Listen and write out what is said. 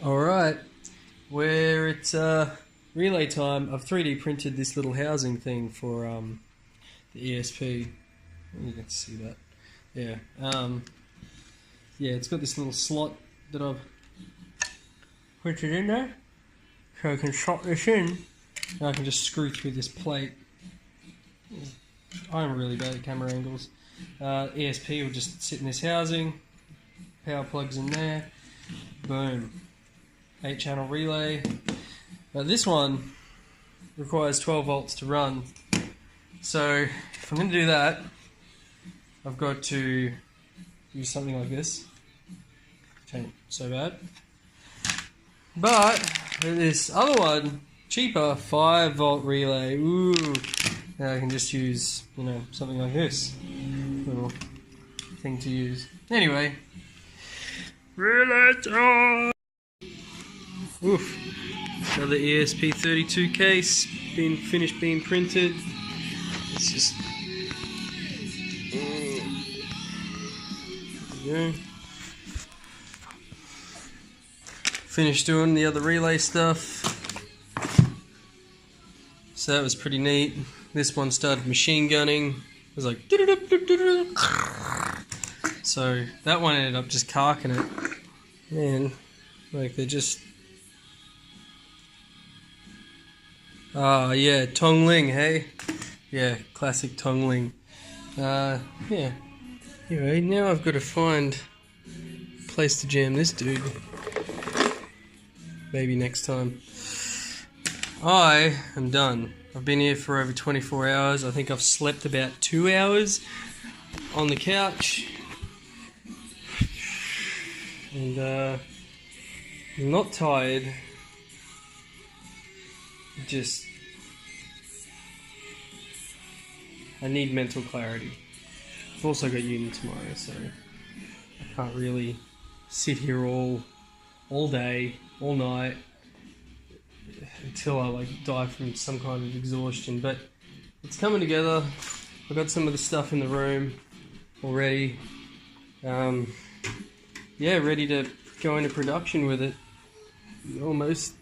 Alright, where it's relay time, I've 3D printed this little housing thing for the ESP. You can see that. Yeah. Yeah, it's got this little slot that I've printed in there. So I can shot this in, and I can just screw through this plate. I'm really bad at camera angles. ESP will just sit in this housing, power plugs in there, boom. 8-channel relay. This one requires 12 volts to run, so if I'm going to do that, I've got to use something like this, which ain't so bad. But this other one, cheaper, 5-volt relay, ooh, now I can just use, something like this little thing to use. Anyway, relay time! Oof. Another ESP32 case, finished being printed. It's just... There we go. Finished doing the other relay stuff. So that was pretty neat. This one started machine gunning. It was like... So that one ended up just carking it. Man, like they're just... yeah, Tongling, hey? Yeah, classic Tongling. Yeah. Anyway, now I've got to find a place to jam this dude. Maybe next time. I am done. I've been here for over 24 hours. I think I've slept about 2 hours on the couch. And, I'm not tired. Just, I need mental clarity. I've also got uni tomorrow, so I can't really sit here all day, all night, until I die from some kind of exhaustion. But it's coming together. I've got some of the stuff in the room already. Yeah, ready to go into production with it. Almost